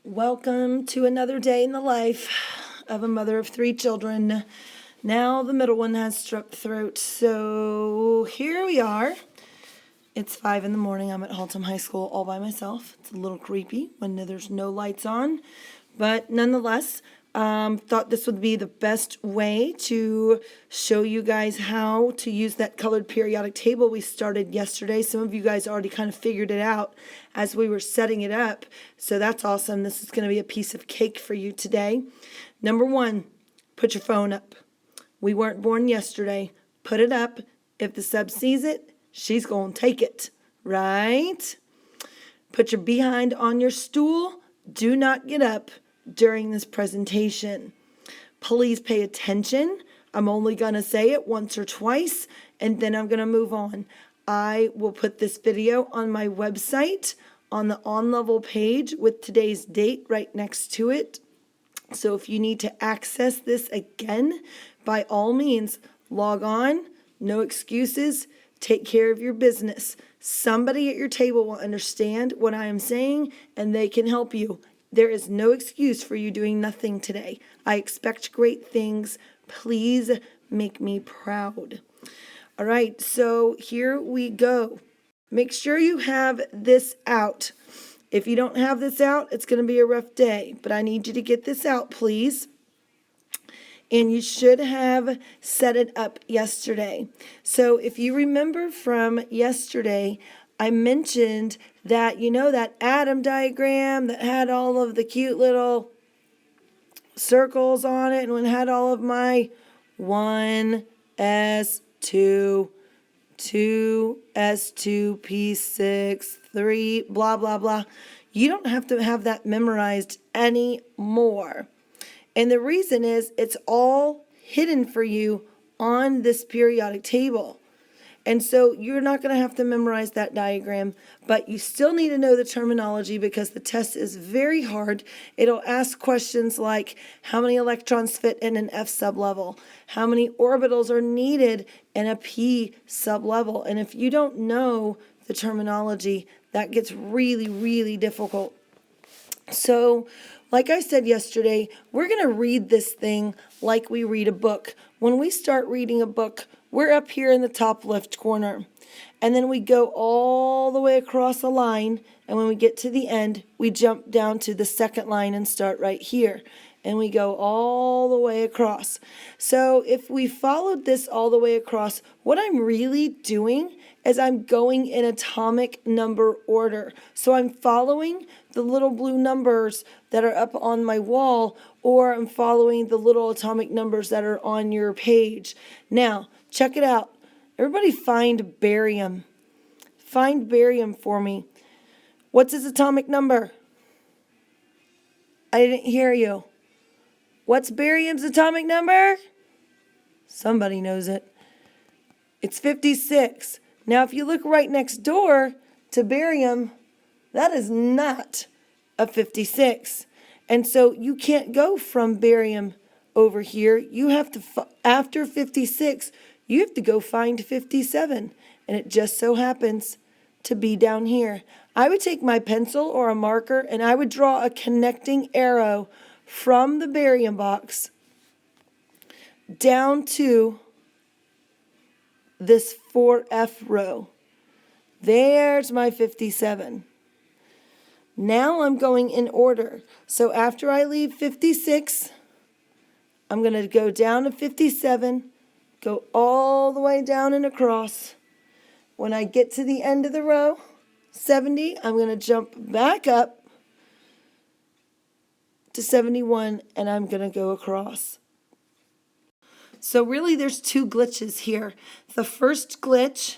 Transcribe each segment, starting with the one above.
Welcome to another day in the life of a mother of 3 children. Now the middle one has strep throat, so here we are. It's 5 in the morning. I'm at Haltom High School all by myself. It's a little creepy when there's no lights on, but nonetheless, thought this would be the best way to show you guys how to use that colored periodic table we started yesterday. Some of you guys already kind of figured it out as we were setting it up, so that's awesome. This is going to be a piece of cake for you today. Number 1, put your phone up. We weren't born yesterday. Put it up. If the sub sees it, she's going to take it, right? Put your behind on your stool. Do not get up during this presentation. Please pay attention. I'm only going to say it once or twice, and then I'm going to move on. I will put this video on my website on the on-level page with today's date right next to it. So if you need to access this again, by all means, log on. No excuses. Take care of your business. Somebody at your table will understand what I am saying, and they can help you. There is no excuse for you doing nothing today. I expect great things. Please make me proud. All right, so here we go. Make sure you have this out. If you don't have this out, it's going to be a rough day, but I need you to get this out, please. And you should have set it up yesterday. So if you remember from yesterday, I mentioned that, that atom diagram that had all of the cute little circles on it, and it had all of my 1, S2, 2, S2, P6, 3, blah, blah, blah. You don't have to have that memorized anymore. And the reason is it's all hidden for you on this periodic table. And so you're not going to have to memorize that diagram, but you still need to know the terminology because the test is very hard. It'll ask questions like how many electrons fit in an F sublevel, how many orbitals are needed in a P sublevel. And if you don't know the terminology, that gets really, really difficult. So, like I said yesterday, we're going to read this thing like we read a book. When we start reading a book, we're up here in the top left corner. And then we go all the way across a line. And when we get to the end, we jump down to the second line and start right here. And we go all the way across. So if we followed this all the way across, what I'm really doing is I'm going in atomic number order. So I'm following the little blue numbers that are up on my wall, or I'm following the little atomic numbers that are on your page. Now, check it out. Everybody find barium. Find barium for me. What's its atomic number? I didn't hear you. What's barium's atomic number? Somebody knows it. It's 56. Now, if you look right next door to barium, that is not a 56. And so you can't go from barium over here. You have to, after 56, you have to go find 57. And it just so happens to be down here. I would take my pencil or a marker and I would draw a connecting arrow from the barium box down to this 4F row. There's my 57. Now I'm going in order. So after I leave 56, I'm going to go down to 57, go all the way down and across. When I get to the end of the row, 70, I'm going to jump back up to 71, and I'm going to go across. So really there's 2 glitches here. The first glitch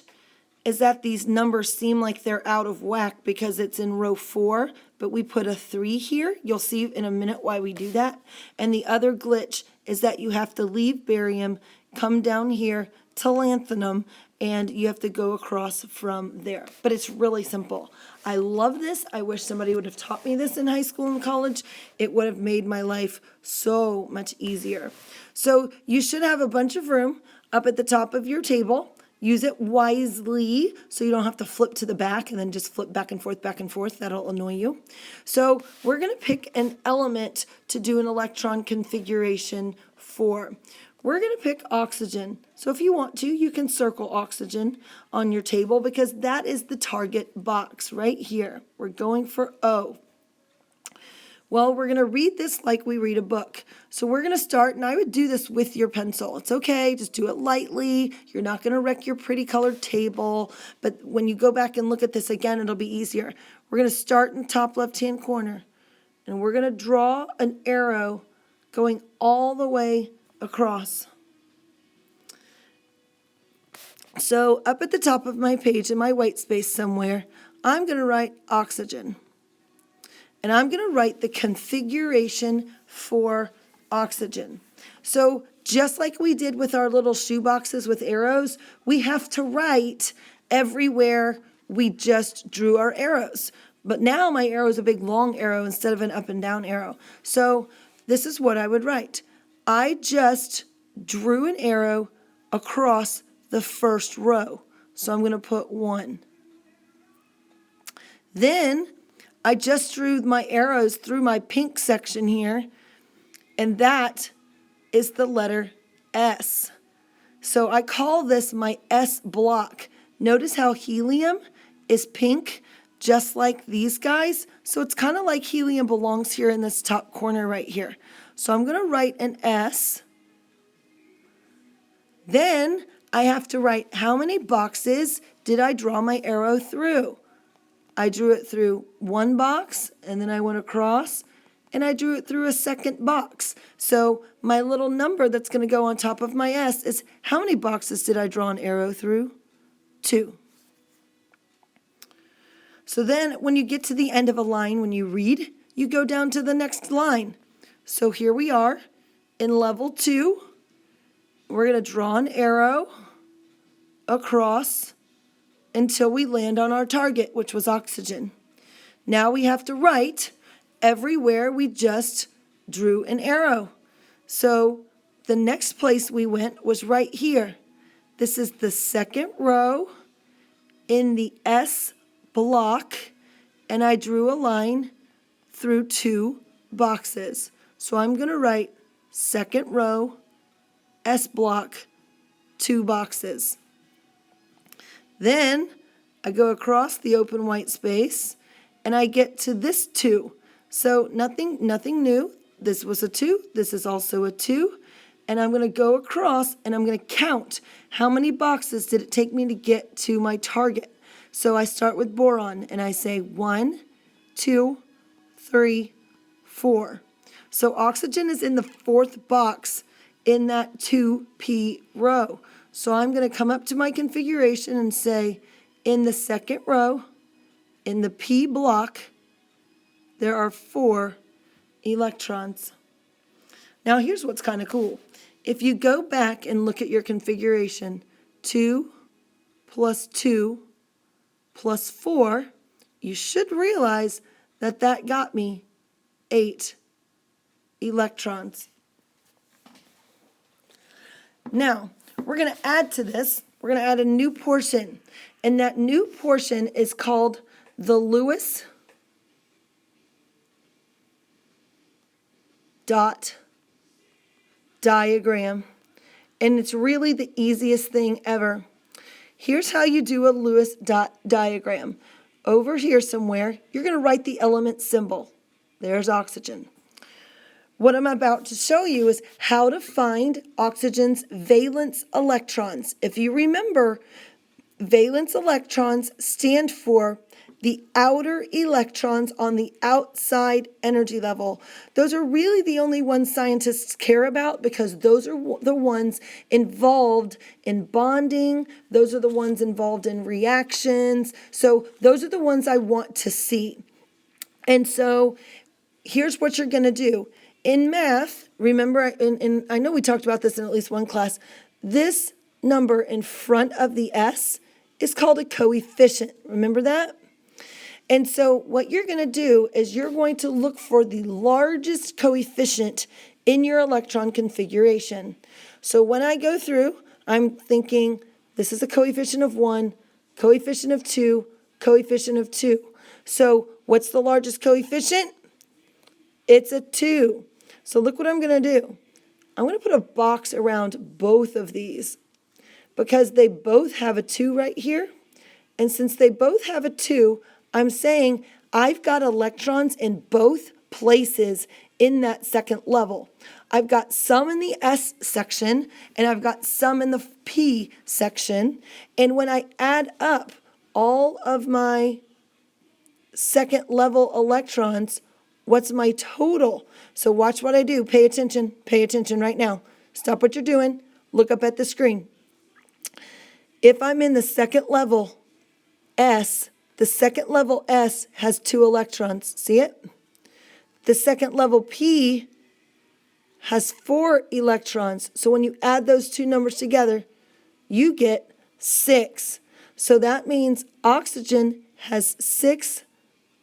is that these numbers seem like they're out of whack because it's in row 4, but we put a 3 here. You'll see in a minute why we do that. And the other glitch is that you have to leave barium, come down here to lanthanum, and you have to go across from there. But it's really simple. I love this. I wish somebody would have taught me this in high school and college. It would have made my life so much easier. So you should have a bunch of room up at the top of your table. Use it wisely so you don't have to flip to the back and then just flip back and forth, back and forth. That'll annoy you. So we're going to pick an element to do an electron configuration for. We're going to pick oxygen. So if you want to, you can circle oxygen on your table because that is the target box right here. We're going for O. Well, we're going to read this like we read a book. So we're going to start, and I would do this with your pencil. It's okay, just do it lightly. You're not going to wreck your pretty colored table, but when you go back and look at this again, it'll be easier. We're going to start in the top left-hand corner, and we're going to draw an arrow going all the way across. So up at the top of my page in my white space somewhere, I'm going to write oxygen. And I'm going to write the configuration for oxygen. So just like we did with our little shoe boxes with arrows, we have to write everywhere we just drew our arrows. But now my arrow is a big long arrow instead of an up and down arrow. So this is what I would write. I just drew an arrow across the first row. So I'm going to put 1. Then I just drew my arrows through my pink section here, and that is the letter S. So I call this my S block. Notice how helium is pink, just like these guys. So it's kind of like helium belongs here in this top corner right here. So I'm going to write an S. Then I have to write how many boxes did I draw my arrow through. I drew it through 1 box, and then I went across, and I drew it through a second box. So my little number that's going to go on top of my S is how many boxes did I draw an arrow through? 2. So then when you get to the end of a line, when you read, you go down to the next line. So here we are in level 2. We're going to draw an arrow across until we land on our target, which was oxygen. Now we have to write everywhere we just drew an arrow. So the next place we went was right here. This is the second row in the S block, and I drew a line through 2 boxes. So I'm going to write second row, S block, 2 boxes. Then I go across the open white space and I get to this 2. So nothing new. This was a 2. This is also a 2. And I'm going to go across and I'm going to count how many boxes did it take me to get to my target. So I start with boron and I say 1, 2, 3, 4. So oxygen is in the 4th box in that 2p row. So I'm going to come up to my configuration and say, in the second row, in the P block, there are 4 electrons. Now here's what's kind of cool. If you go back and look at your configuration, 2 plus 2 plus 4, you should realize that that got me 8 electrons. Now, we're going to add to this, we're going to add a new portion. And that new portion is called the Lewis dot diagram. And it's really the easiest thing ever. Here's how you do a Lewis dot diagram. Over here somewhere, you're going to write the element symbol. There's oxygen. What I'm about to show you is how to find oxygen's valence electrons. If you remember, valence electrons stand for the outer electrons on the outside energy level. Those are really the only ones scientists care about because those are the ones involved in bonding. Those are the ones involved in reactions. So those are the ones I want to see. And so here's what you're going to do. In math, remember, I know we talked about this in at least one class, this number in front of the S is called a coefficient. Remember that? And so what you're going to do is you're going to look for the largest coefficient in your electron configuration. So when I go through, I'm thinking This is a coefficient of 1, coefficient of 2, coefficient of 2. So what's the largest coefficient? It's a 2. So look what I'm going to do. I'm going to put a box around both of these because they both have a 2 right here. And since they both have a 2, I'm saying I've got electrons in both places in that second level. I've got some in the S section and I've got some in the P section. And when I add up all of my second level electrons, what's my total? So watch what I do. Pay attention right now. Stop what you're doing. Look up at the screen. If I'm in the second level S, the second level S has 2 electrons. See it? The second level P has 4 electrons. So when you add those two numbers together, you get 6. So that means oxygen has 6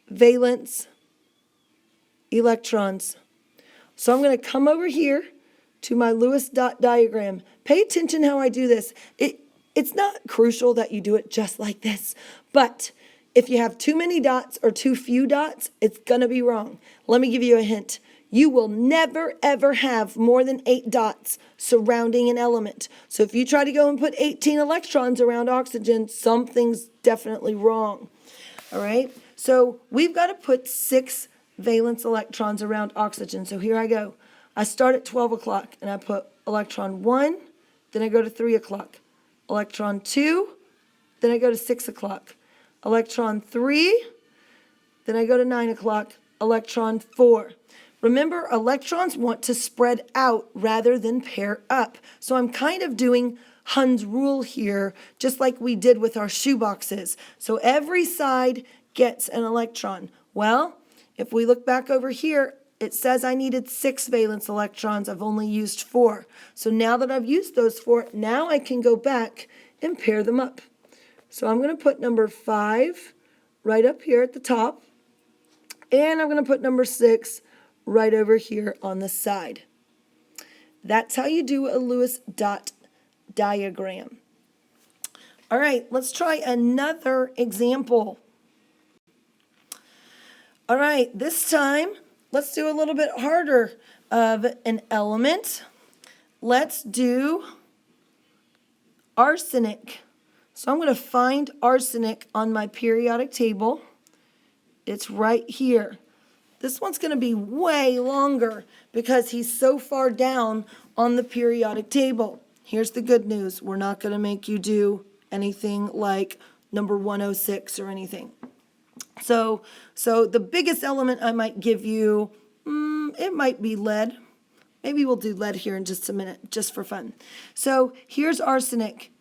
valence electrons. So I'm going to come over here to my Lewis dot diagram. Pay attention how I do this. It's not crucial that you do it just like this, but if you have too many dots or too few dots, it's going to be wrong. Let me give you a hint. You will never, ever have more than 8 dots surrounding an element. So if you try to go and put 18 electrons around oxygen, something's definitely wrong. All right? So we've got to put 6 valence electrons around oxygen. So here I go. I start at 12 o'clock and I put electron 1, then I go to 3 o'clock. Electron 2, then I go to 6 o'clock. Electron 3, then I go to 9 o'clock. Electron 4. Remember, electrons want to spread out rather than pair up. So I'm kind of doing Hund's rule here, just like we did with our shoe boxes. So every side gets an electron. Well, if we look back over here, it says I needed 6 valence electrons. I've only used 4. So now that I've used those 4, now I can go back and pair them up. So I'm going to put number 5 right up here at the top. And I'm going to put number 6 right over here on the side. That's how you do a Lewis dot diagram. All right, let's try another example. All right, this time, let's do a little bit harder of an element. Let's do arsenic. So I'm going to find arsenic on my periodic table. It's right here. This one's going to be way longer because he's so far down on the periodic table. Here's the good news. We're not going to make you do anything like number 106 or anything. So the biggest element I might give you, it might be lead. Maybe we'll do lead here in just a minute, just for fun. So here's arsenic.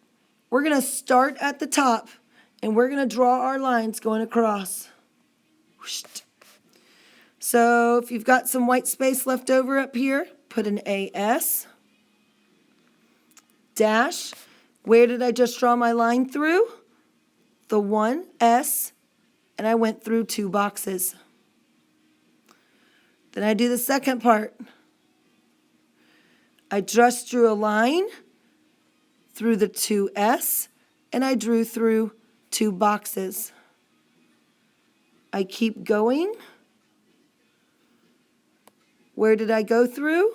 We're going to start at the top, and we're going to draw our lines going across. So if you've got some white space left over up here, put an AS. Dash. Where did I just draw my line through? The 1S. And I went through 2 boxes. Then I do the second part. I just drew a line through the 2S, and I drew through 2 boxes. I keep going. Where did I go through?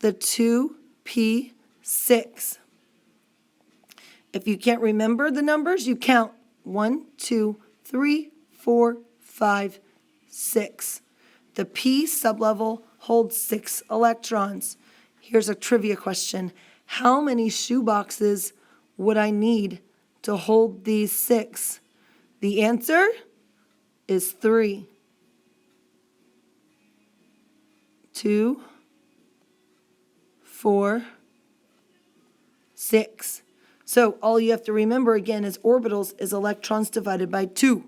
The 2P6. If you can't remember the numbers, you count 1, 2, 3, 4, 5, 6. The P sublevel holds 6 electrons. Here's a trivia question. How many shoe boxes would I need to hold these 6? The answer is 3. 2, 4, 6. So all you have to remember again is orbitals is electrons divided by 2.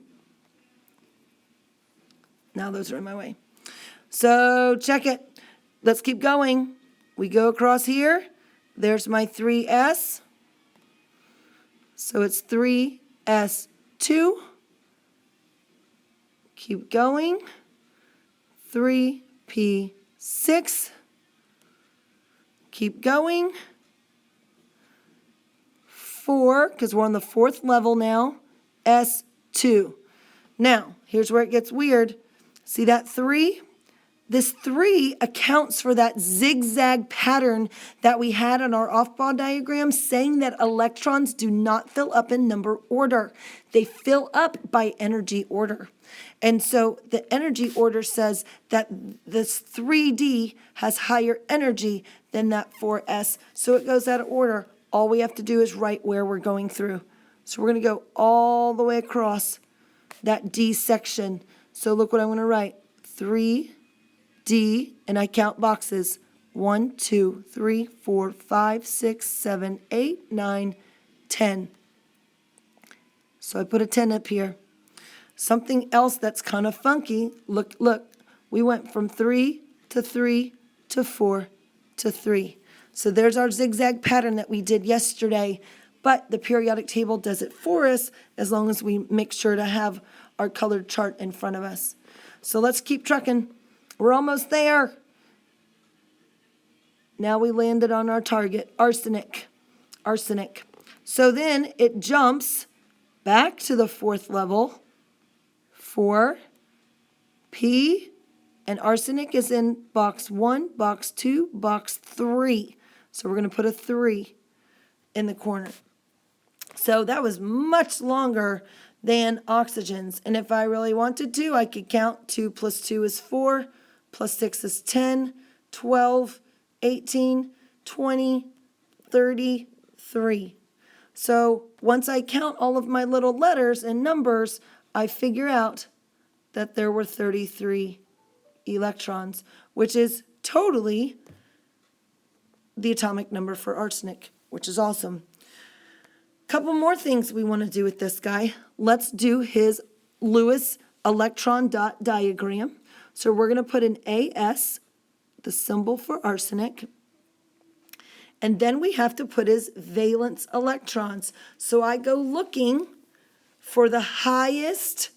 Now those are in my way. So check it. Let's keep going. We go across here. There's my 3S. So it's 3S2. Keep going. 3P6. Keep going. 4, because we're on the 4th level now, S2. Now, here's where it gets weird. See that 3? This 3 accounts for that zigzag pattern that we had on our off-ball diagram, saying that electrons do not fill up in number order. They fill up by energy order. And so the energy order says that this 3D has higher energy than that 4S. So it goes out of order. All we have to do is write where we're going through. So we're going to go all the way across that D section. So look what I'm going to write. 3D, and I count boxes. 1, 2, 3, 4, 5, 6, 7, 8, 9, 10. So I put a 10 up here. Something else that's kind of funky, look, we went from 3 to 3 to 4 to 3. So there's our zigzag pattern that we did yesterday, but the periodic table does it for us as long as we make sure to have our colored chart in front of us. So let's keep trucking. We're almost there. Now we landed on our target, arsenic. Arsenic. So then it jumps back to the 4th level. 4, P, and arsenic is in box 1, box 2, box 3. So we're going to put a 3 in the corner. So that was much longer than oxygen's. And if I really wanted to, I could count 2 plus 2 is 4, plus 6 is 10, 12, 18, 20, 33. So once I count all of my little letters and numbers, I figure out that there were 33 electrons, which is totally the atomic number for arsenic, which is awesome. Couple more things we want to do with this guy. Let's do his Lewis electron dot diagram. So we're going to put an AS, the symbol for arsenic, and then we have to put his valence electrons. So I go looking for the highest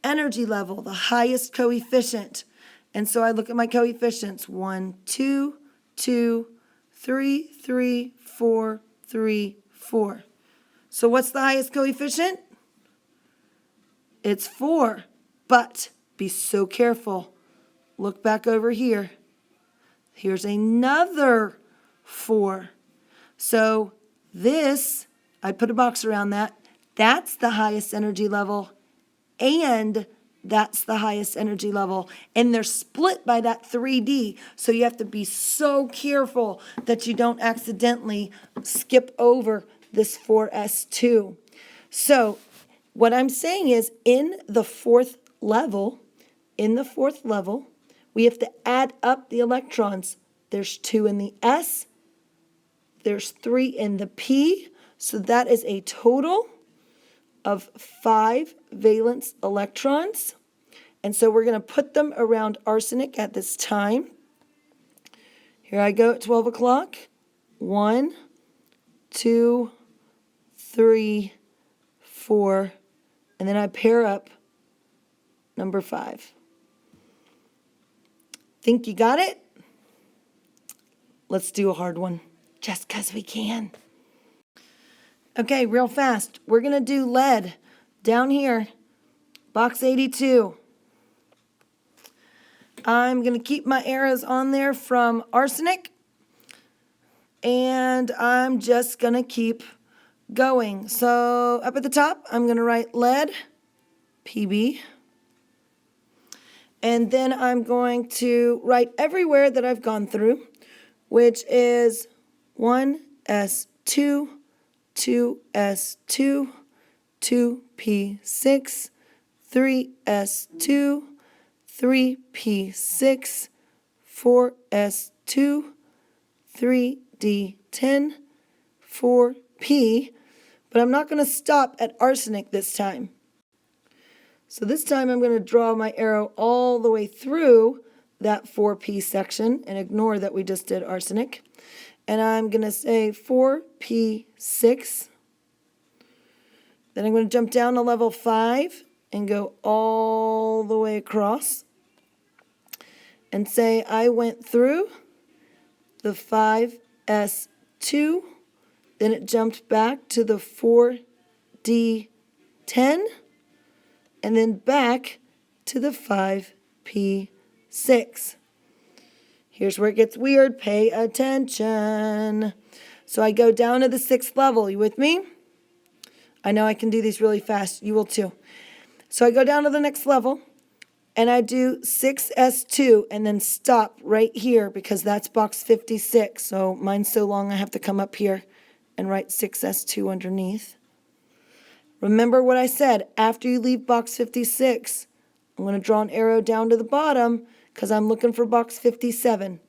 energy level, the highest coefficient. And so I look at my coefficients. 1, 2, 2, 3, 3, 4, 3, 4. So what's the highest coefficient? It's 4. But be so careful. Look back over here. Here's another 4. So this, I put a box around that. That's the highest energy level, and that's the highest energy level. And they're split by that 3D. So you have to be so careful that you don't accidentally skip over this 4s2. So what I'm saying is in the 4th level, we have to add up the electrons. There's 2 in the S. There's 3 in the P. So that is a total of 5 valence electrons. And so we're going to put them around arsenic at this time. Here I go at 12 o'clock. 1, 2, 3, 4, and then I pair up number 5. Think you got it? Let's do a hard one, just because we can. Okay, real fast. We're going to do lead down here, box 82. I'm going to keep my arrows on there from arsenic, and I'm just going to keep going. So up at the top, I'm going to write lead, PB, and then I'm going to write everywhere that I've gone through, which is 1s2, 2s2, 2p6, 3s2, 3p6, 4s2, 3d10, 4p, but I'm not going to stop at arsenic this time. So this time I'm going to draw my arrow all the way through that 4p section and ignore that we just did arsenic. And I'm going to say 4p6. Then I'm going to jump down to level 5 and go all the way across and say I went through the 5s2, then it jumped back to the 4D10, and then back to the 5P6. Here's where it gets weird. Pay attention. So I go down to the 6th level. You with me? I know I can do these really fast. You will too. So I go down to the next level, and I do 6S2, and then stop right here because that's box 56. So mine's so long I have to come up here and write 6S2 underneath. Remember what I said. After you leave box 56, I'm going to draw an arrow down to the bottom because I'm looking for box 57.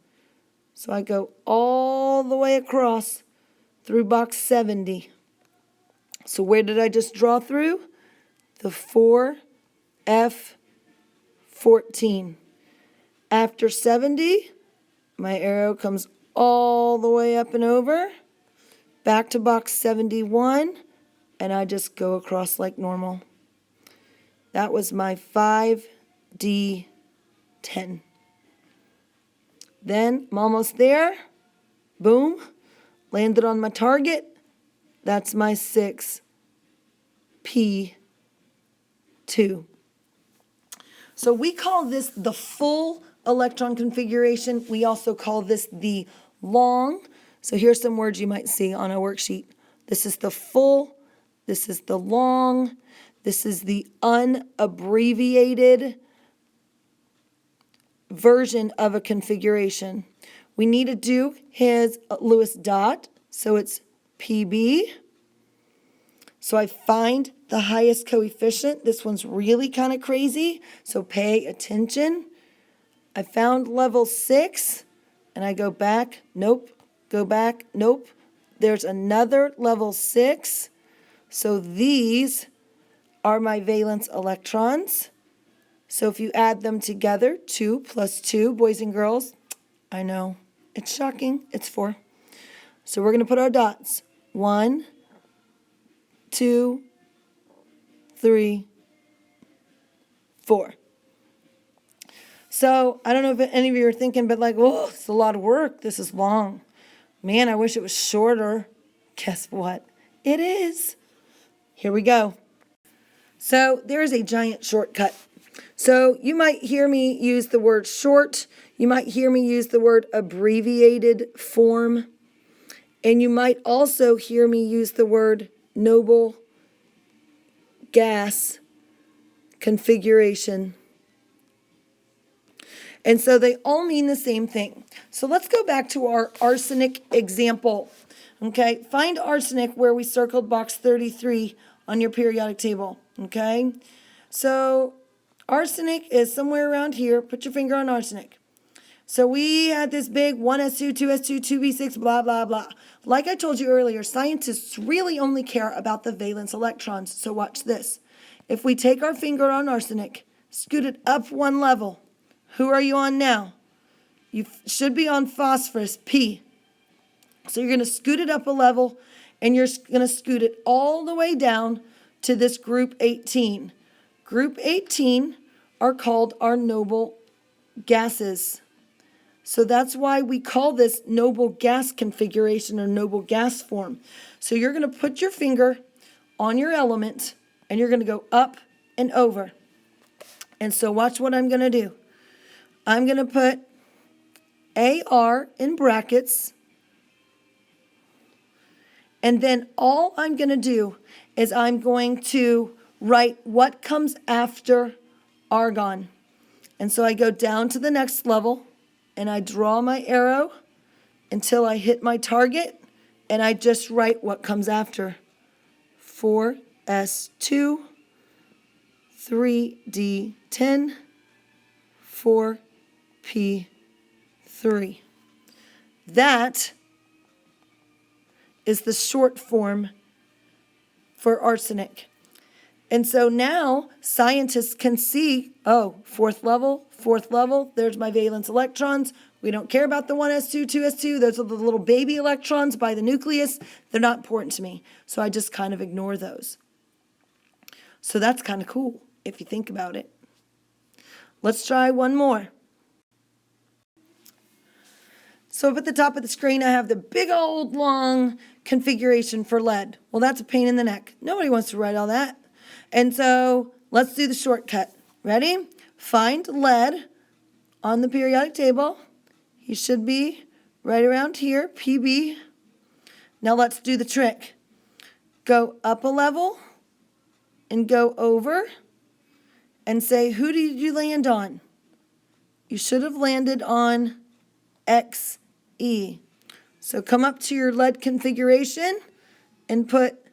So I go all the way across through box 70. So where did I just draw through? The 4F14. After 70, my arrow comes all the way up and over, back to box 71, and I just go across like normal. That was my 5D10. Then I'm almost there. Boom. Landed on my target. That's my 6P2. So we call this the full electron configuration. We also call this the long. So here's some words you might see on a worksheet. This is the full. This is the long. This is the unabbreviated version of a configuration. We need to do his Lewis dot, so it's PB. So I find the highest coefficient. This one's really kind of crazy, so pay attention. I found level 6, and I go back, nope, go back, nope. There's another level 6, so these are my valence electrons. So if you add them together, 2 plus 2, boys and girls, I know, it's shocking, it's 4. So we're going to put our dots. 1, 2, 3, 4. So I don't know if any of you are thinking, but like, oh, it's a lot of work. This is long. Man, I wish it was shorter. Guess what? It is. Here we go. So there is a giant shortcut. So you might hear me use the word short. You might hear me use the word abbreviated form. And you might also hear me use the word noble gas configuration. And so they all mean the same thing. So let's go back to our arsenic example. Okay, find arsenic where we circled box 33 on your periodic table. Okay, so arsenic is somewhere around here. Put your finger on arsenic. So we had this big 1s2, 2s2, 2b6, blah, blah, blah. Like I told you earlier, scientists really only care about the valence electrons. So watch this. If we take our finger on arsenic, scoot it up one level. Who are you on now? You should be on phosphorus, P. So you're going to scoot it up a level, and you're going to scoot it all the way down to this group 18. Group 18 are called our noble gases. So that's why we call this noble gas configuration or noble gas form. So you're going to put your finger on your element, and you're going to go up and over. And so watch what I'm going to do. I'm going to put AR in brackets, and then all I'm going to do is I'm going to write what comes after argon. And so I go down to the next level, and I draw my arrow until I hit my target, and I just write what comes after. 4s2, 3d10, 4p3. That is the short form for arsenic. And so now scientists can see, oh, fourth level, there's my valence electrons. We don't care about the 1s2, 2s2. Those are the little baby electrons by the nucleus. They're not important to me. So I just kind of ignore those. So that's kind of cool if you think about it. Let's try one more. So up at the top of the screen, I have the big old long configuration for lead. Well, that's a pain in the neck. Nobody wants to write all that. And so let's do the shortcut. Ready? Find lead on the periodic table. He should be right around here, PB. Now let's do the trick. Go up a level and go over and say, who did you land on? You should have landed on XE. So come up to your lead configuration and put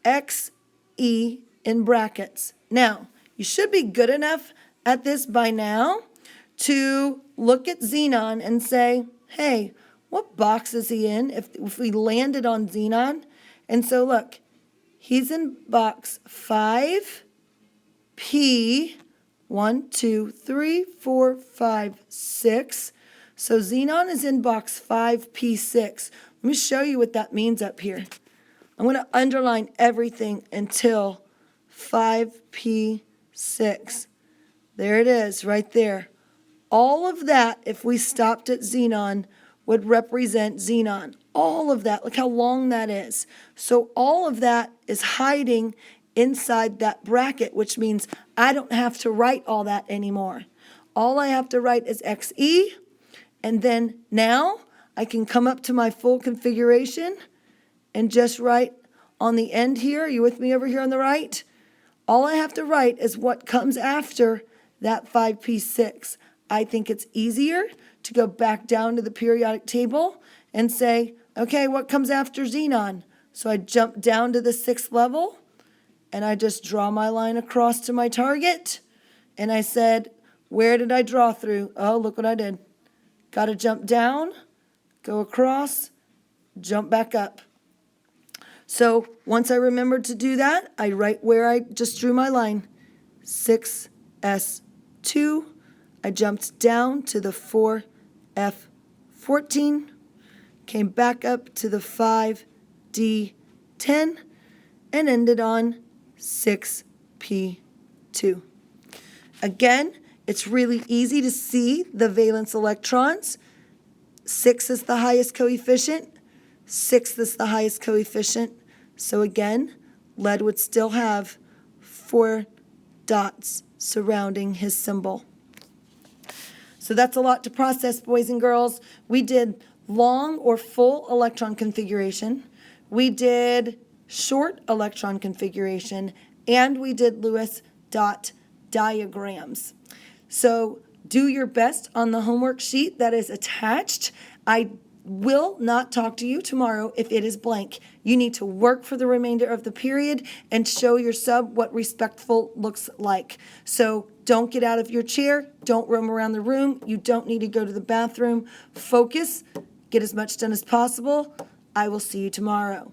XE in brackets. Now, you should be good enough at this by now to look at xenon and say, hey, what box is he in if we landed on xenon? And so look, he's in box 5P, 1, 2, 3, 4, 5, 6. So xenon is in box 5P6. Let me show you what that means up here. I'm going to underline everything until 5P6. There it is, right there. All of that, if we stopped at xenon, would represent xenon. All of that, look how long that is. So all of that is hiding inside that bracket, which means I don't have to write all that anymore. All I have to write is XE, and then now I can come up to my full configuration and just write on the end here. Are you with me over here on the right? All I have to write is what comes after that 5P6. I think it's easier to go back down to the periodic table and say, okay, what comes after xenon? So I jump down to the 6th level, and I just draw my line across to my target, and I said, where did I draw through? Oh, look what I did. Got to jump down, go across, jump back up. So once I remembered to do that, I write where I just drew my line, 6S2. I jumped down to the 4F14, came back up to the 5D10, and ended on 6P2. Again, it's really easy to see the valence electrons. 6 is the highest coefficient. 6 is the highest coefficient. So again, lead would still have 4 dots surrounding his symbol. So that's a lot to process, boys and girls. We did long or full electron configuration. We did short electron configuration. And we did Lewis dot diagrams. So do your best on the homework sheet that is attached. I will not talk to you tomorrow if it is blank. You need to work for the remainder of the period and show your sub what respectful looks like. So don't get out of your chair. Don't roam around the room. You don't need to go to the bathroom. Focus. Get as much done as possible. I will see you tomorrow.